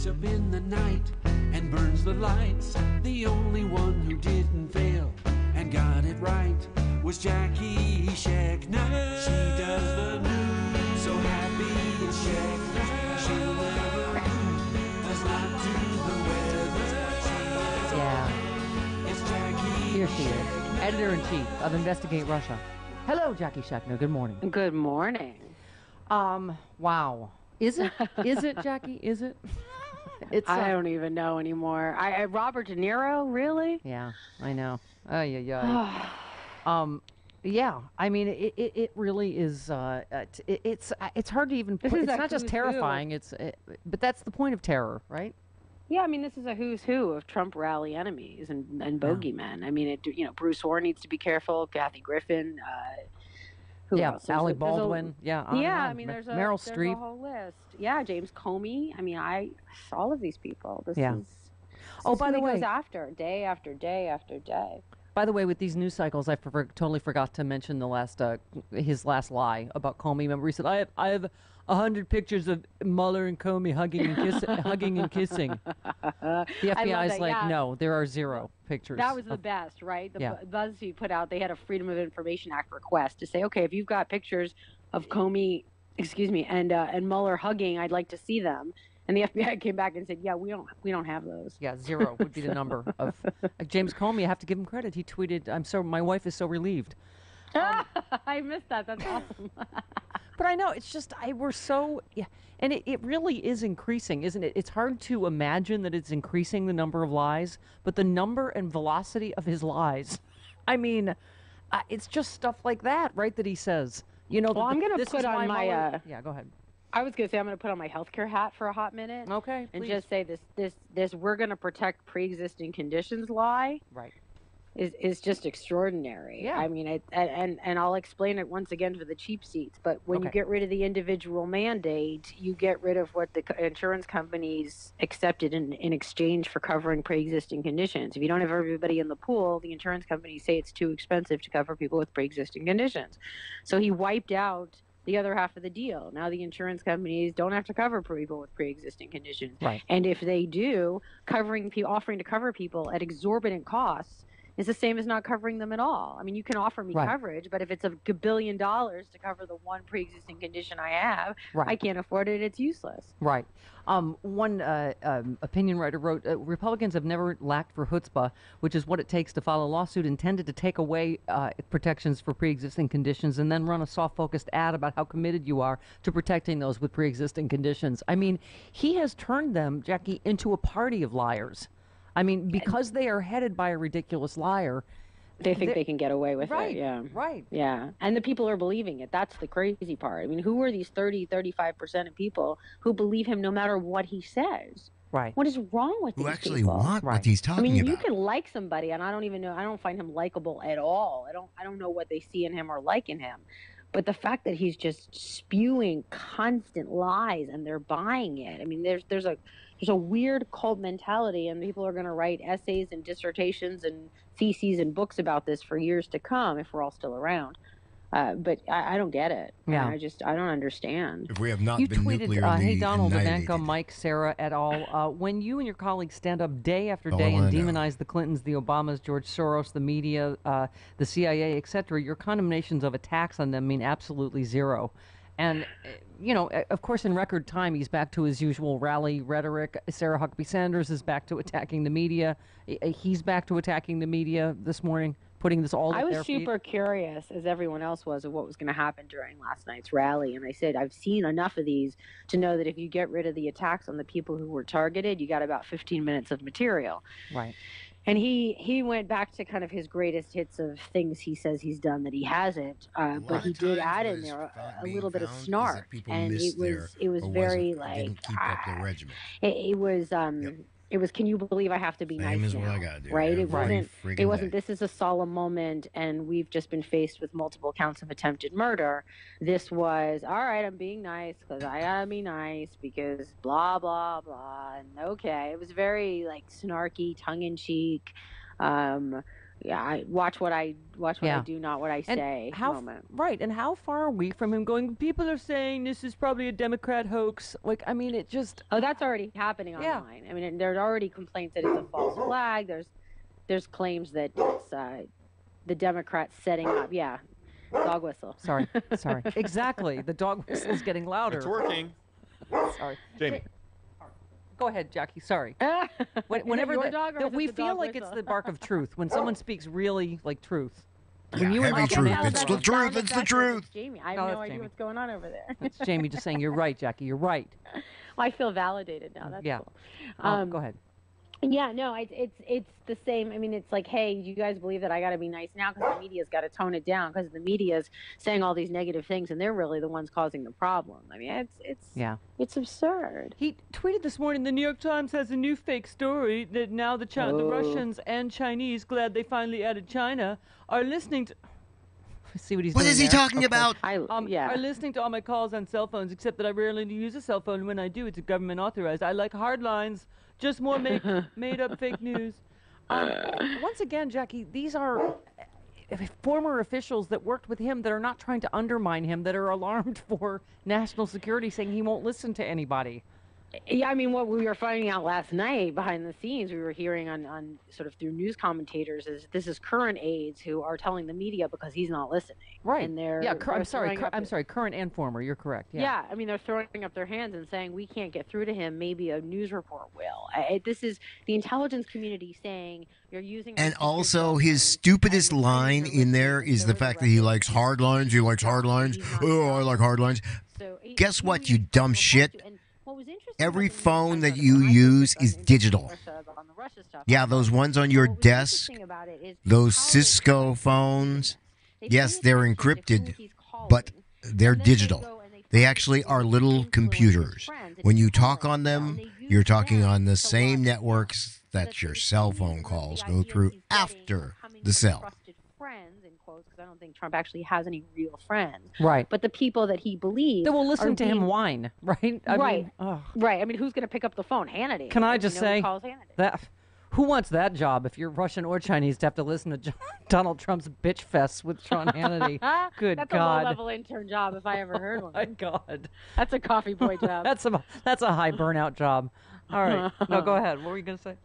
wakes up in the night and burns the lights. The only one who didn't fail and got it right was Jackie Scheckner. She does the news so happy as Scheckner. She'll never does not do the weather. Yeah. It's Jackie. Here she is, editor-in-chief of Investigate Russia. Hello, Jackie Scheckner. Good morning. Good morning. Wow. Is it? Is it, Jackie? Is it? It's. I don't even know anymore. Robert De Niro, really? Yeah, I know. Yeah. I mean, it really is. It's hard to even. It's not just terrifying. But that's the point of terror, right? Yeah, I mean, this is a who's who of Trump rally enemies and bogeymen. I mean, Bruce Orr needs to be careful. Kathy Griffin. Who else? Alec Baldwin. I mean, there's Meryl a Streep. whole list. Yeah, James Comey. I mean, all of these people. This is. By the way, goes after day after day after day. By the way, with these news cycles, I totally forgot to mention his last lie about Comey. Remember, he said, "I have 100 pictures of Mueller and Comey hugging and kissing." The FBI is like, no, there are 0 pictures. That was the best, right? BuzzFeed put out, they had a Freedom of Information Act request to say, okay, if you've got pictures of Comey, and Mueller hugging, I'd like to see them. And the FBI came back and said, yeah, we don't have those. Yeah, 0 would be the number of James Comey. I have to give him credit. He tweeted, my wife is so relieved. I missed that. That's awesome. But I know, it's just, we're so, and it really is increasing, isn't it? It's hard to imagine that it's increasing the number of lies, but the number and velocity of his lies, I mean, it's just stuff like that, right, that he says. Well, I'm going to put on my, yeah, go ahead. I was going to say I'm going to put on my healthcare hat for a hot minute. Okay, and please. just say this we're going to protect pre-existing conditions lie. Right. Is just extraordinary. Yeah. I mean, and I'll explain it once again for the cheap seats. But when you get rid of the individual mandate, you get rid of what the insurance companies accepted in exchange for covering pre-existing conditions. If you don't have everybody in the pool, the insurance companies say it's too expensive to cover people with pre-existing conditions. So he wiped out the other half of the deal. Now the insurance companies don't have to cover people with pre-existing conditions. Right. And if they do, offering to cover people at exorbitant costs is the same as not covering them at all. I mean, you can offer me coverage, but if it's $1 billion to cover the one pre-existing condition I have, I can't afford it. It's useless. Right. One opinion writer wrote, Republicans have never lacked for chutzpah, which is what it takes to file a lawsuit intended to take away protections for pre-existing conditions and then run a soft-focused ad about how committed you are to protecting those with pre-existing conditions. I mean, he has turned them, Jackie, into a party of liars. I mean, because they are headed by a ridiculous liar. They think they can get away with it. Yeah. Right. Yeah. And the people are believing it. That's the crazy part. I mean, who are these 35% of people who believe him no matter what he says? Right. What is wrong with these people? Who actually want what he's talking about. I mean, you can like somebody, and I don't even know. I don't find him likable at all. I don't know what they see in him or like in him. But the fact that he's just spewing constant lies and they're buying it. I mean, there's a weird cult mentality, and people are going to write essays and dissertations and theses and books about this for years to come if we're all still around. But I don't get it. Yeah. I don't understand. If we have not you been tweeted, nuclearly hey, Donald, annihilated. Ivanka, Mike, Sarah, et al., when you and your colleagues stand up day after day and demonize the Clintons, the Obamas, George Soros, the media, the CIA, etc., your condemnations of attacks on them mean absolutely 0. And, of course, in record time, he's back to his usual rally rhetoric. Sarah Huckabee Sanders is back to attacking the media. He's back to attacking the media this morning, putting this all at their feet. I was super curious, as everyone else was, of what was going to happen during last night's rally. And I said, I've seen enough of these to know that if you get rid of the attacks on the people who were targeted, you got about 15 minutes of material. Right. And he went back to kind of his greatest hits of things he says he's done that he hasn't, but he did add in there a little bit of snark, and it was very like it was, can you believe I have to be nice now? Right? It wasn't this is a solemn moment and we've just been faced with multiple counts of attempted murder. This was, all right, I'm being nice because I gotta be nice because blah blah blah. And okay, it was very like snarky, tongue in cheek. watch what I do, not what I say. Moment. Right, and how far are we from him going, people are saying this is probably a Democrat hoax? Like, I mean, it just... Oh, that's already happening online. I mean, there's already complaints that it's a false flag. There's claims that it's the Democrats setting up. Yeah, dog whistle. Sorry. Exactly. The dog whistle is getting louder. It's working. Sorry. Jamie. Go ahead, Jackie. Sorry. Whenever we feel like it's the bark of truth when someone speaks really like truth. Heavy truth. It's the truth. It's the truth. Jamie, I have no idea what's going on over there. It's Jamie just saying, you're right, Jackie. You're right. Well, I feel validated now. That's cool. Go ahead. Yeah, no, it's the same. I mean, it's like, hey, you guys believe that I got to be nice now because the media's got to tone it down because the media's saying all these negative things and they're really the ones causing the problem. I mean, it's absurd. He tweeted this morning, the New York Times has a new fake story that now the Russians and Chinese, glad they finally added China, are listening to... See what he's doing. What is he talking about? Are listening to all my calls on cell phones, except that I rarely use a cell phone. When I do, it's government authorized. I like hard lines, just more made up fake news. Once again, Jackie, these are former officials that worked with him that are not trying to undermine him, that are alarmed for national security, saying he won't listen to anybody. Yeah, I mean, what we were finding out last night behind the scenes, we were hearing on sort of through news commentators, is this is current aides who are telling the media because he's not listening. Right. And they're I'm sorry, current and former. You're correct. Yeah. I mean, they're throwing up their hands and saying we can't get through to him. Maybe a news report will. This is the intelligence community saying you're using. And also, his stupidest line in there is the fact that he likes hard lines. He likes hard lines. Oh, I like hard lines. Guess what, you dumb shit? Every phone that you use is digital. Yeah, those ones on your desk, those Cisco phones, yes, they're encrypted, but they're digital. They actually are little computers. When you talk on them, you're talking on the same networks that your cell phone calls go through after the cell. Because I don't think Trump actually has any real friends. Right. But the people that he believes... That will listen to him whine, right? Right. I mean, who's going to pick up the phone? Hannity. Can I just say that... Who wants that job if you're Russian or Chinese to have to listen to Donald Trump's bitch fest with Sean Hannity? Good That's God. That's a low-level intern job if I ever heard one. My God. That's a coffee boy job. That's a high burnout job. All right. No, go ahead. What were you going to say?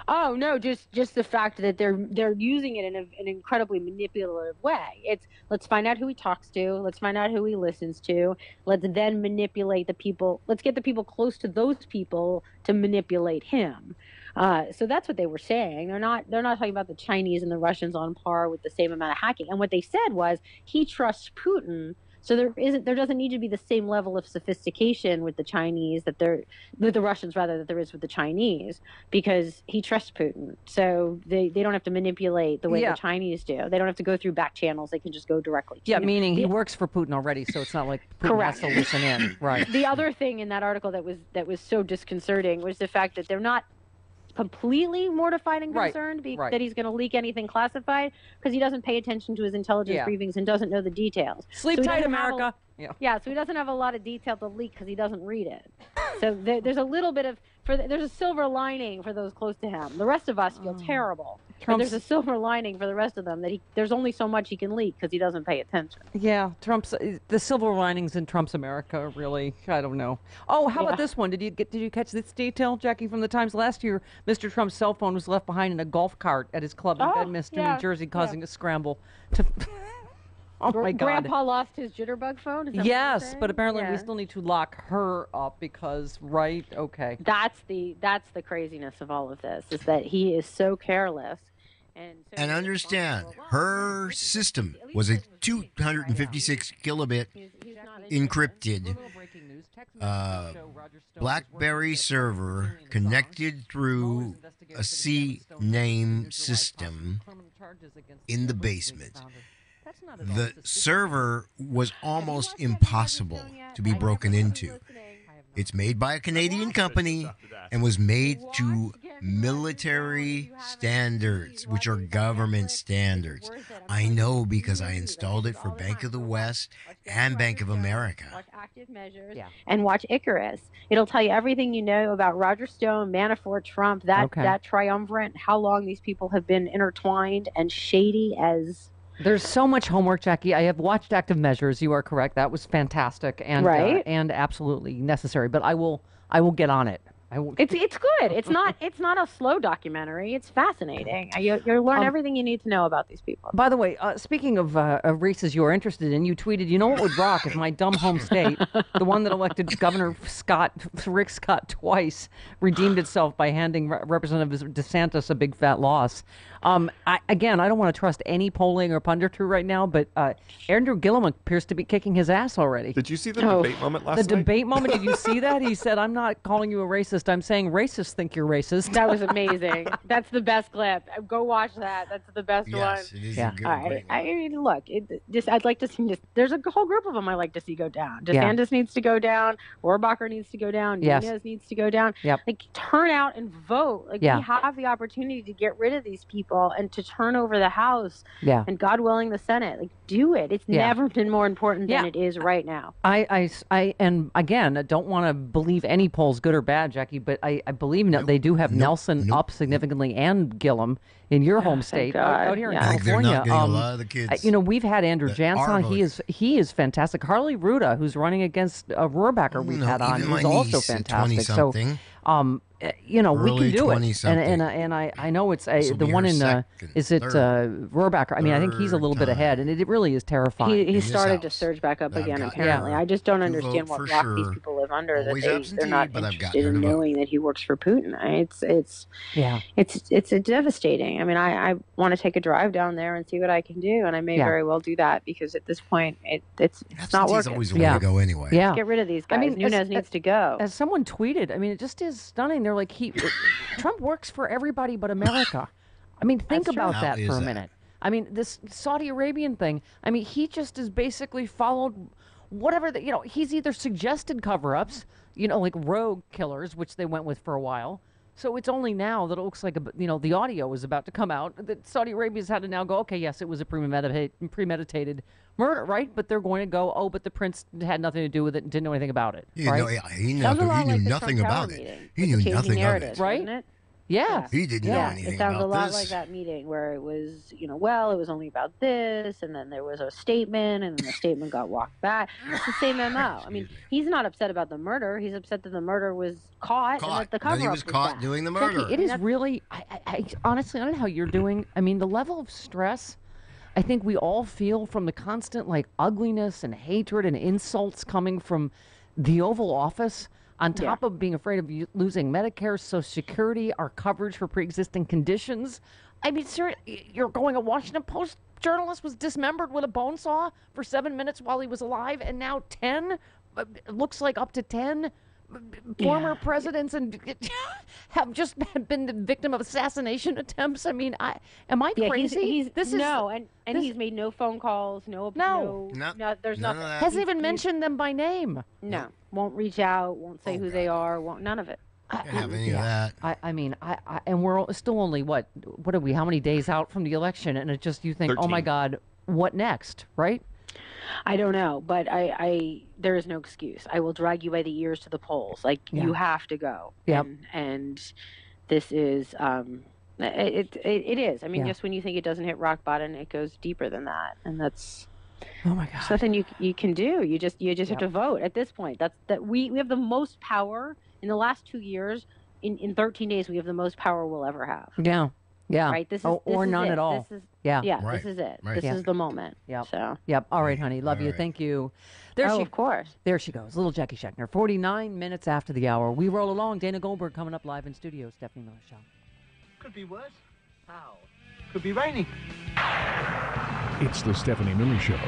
Oh no, just the fact that they're using it in an incredibly manipulative way. It's let's find out who he talks to, let's find out who he listens to, let's then manipulate the people. Let's get the people close to those people to manipulate him. So that's what they were saying. They're not talking about the Chinese and the Russians on par with the same amount of hacking. And what they said was he trusts Putin. So there doesn't need to be the same level of sophistication with the Chinese with the Russians rather that there is with the Chinese, because he trusts Putin. So they don't have to manipulate the way the Chinese do. They don't have to go through back channels. They can just go directly to him. Meaning he works for Putin already, so it's not like Putin has to listen in. Right. The other thing in that article that was so disconcerting was the fact that they're not completely mortified and concerned that he's going to leak anything classified, because he doesn't pay attention to his intelligence briefings and doesn't know the details. Sleep tight, America. So he doesn't have a lot of detail to leak because he doesn't read it. So there's a little bit of there's a silver lining for those close to him. The rest of us feel terrible. But there's a silver lining for the rest of them that there's only so much he can leak because he doesn't pay attention. Yeah, the silver linings in Trump's America really, I don't know. Oh, how about this one? Did you catch this detail, Jackie, from the Times? Last year, Mr. Trump's cell phone was left behind in a golf cart at his club in Bedminster, New Jersey, causing a scramble. Oh my God! Grandpa lost his jitterbug phone. Is that yes, but apparently we still need to lock her up because, okay. That's the craziness of all of this, is that he is so careless. And understand, her system was a 256 kilobit encrypted BlackBerry server connected through a CNAME system in the basement. The server was almost impossible to be broken into. It's made by a Canadian company and was made to military standards, which are government standards. I know because I installed it for Bank of the West and Bank of America. Watch Active Measures and watch Icarus. It'll tell you everything you know about Roger Stone, Manafort, Trump, that triumvirate, how long these people have been intertwined and shady as... There's so much homework, Jackie. I have watched Active Measures. You are correct. That was fantastic and and absolutely necessary. But I will get on it. It's good. It's not a slow documentary. It's fascinating. You'll learn everything you need to know about these people. By the way, speaking of races you are interested in, you tweeted, you know what would rock if my dumb home state, the one that elected Governor Rick Scott twice, redeemed itself by handing Representative DeSantis a big fat loss. I don't want to trust any polling or punditry right now, but Andrew Gillum appears to be kicking his ass already. Did you see the debate moment last night? The debate moment, did you see that? He said, I'm not calling you a racist. I'm saying racists think you're racist. That was amazing. That's the best clip. Go watch that. That's the best one. Yes, it is a good one. I mean, look, I'd like to see there's a whole group of them I like to see go down. DeSantis needs to go down. Rohrabacher needs to go down. Nunez needs to go down. Yep. Like, turn out and vote. Like, we have the opportunity to get rid of these people and to turn over the House and, God willing, the Senate. Like, do it. It's never been more important than it is right now. And again, I don't want to believe any polls, good or bad, Jackie, but I believe they do have Nelson up significantly and Gillum in your home state out here in California. They're not getting a lot of the kids. We've had Andrew Jansen. He is fantastic. Harley Ruda, who's running against Rohrabacher, we've had on, who's also fantastic. So, we can do it. And I know it's the one in Rohrabacher. I mean, I think he's a little bit ahead, and it really is terrifying. He started to surge back up again. Apparently, I just don't understand what rock these people live under that they're not interested in knowing that he works for Putin. It's devastating. I mean, I want to take a drive down there and see what I can do, and I may very well do that because at this point it's not working. Always the way to go anyway. Yeah. Get rid of these guys. I mean, Nunez needs to go. As someone tweeted, I mean, it just is stunning. They're like, Trump works for everybody but America. I mean, think about that for a minute. I mean, this Saudi Arabian thing, I mean, he just has basically followed whatever, he's either suggested cover-ups, like rogue killers, which they went with for a while. So it's only now that it looks like, the audio is about to come out, that Saudi Arabia's had to now go, okay, yes, it was a premeditated murder, right? But they're going to go, but the prince had nothing to do with it and didn't know anything about it, right? He knew nothing about it. He knew nothing of it. Right? Yeah. He didn't know anything about this. It sounds a lot like that meeting where it was, it was only about this, and then there was a statement, and then the statement got walked back. It's the same MO. I mean, he's not upset about the murder. He's upset that the murder was caught. And that the cover-up he was caught doing the murder. Jackie, it is really, I honestly, I don't know how you're doing. I mean, the level of stress I think we all feel from the constant ugliness and hatred and insults coming from the Oval Office, on top of being afraid of losing Medicare, Social Security, our coverage for pre-existing conditions. I mean, sir, you're going, a Washington Post journalist was dismembered with a bone saw for 7 minutes while he was alive, and now 10, looks like up to 10 former presidents and have just been the victim of assassination attempts. I mean, am I crazy? He's made no phone calls, there's nothing. Hasn't even mentioned them by name. No, won't reach out, won't say who they are, none of it. Can't have any of that. I mean, and we're still only what are we? How many days out from the election? And it just, you think, 13. Oh my God, what next? Right? I don't know, but there is no excuse. I will drag you by the ears to the polls. You have to go. Yep. And this is it is. I mean, just when you think it doesn't hit rock bottom, it goes deeper than that, and that's. Oh my God. There's nothing you can do. You just have to vote at this point. We have the most power in the last 2 years. In 13 days, we have the most power we'll ever have. Yeah. Yeah. Right. This or is none it. at all. Right. This is it. Right. This is the moment. Yep. So. Yep. All right, honey. Love you. Right. Thank you. Of course. There she goes. Little Jackie Scheckner. 49 minutes after the hour. We roll along. Dana Goldberg coming up live in studio. Stephanie Miller Show. Could be worse. How? Could be raining. It's the Stephanie Miller Show.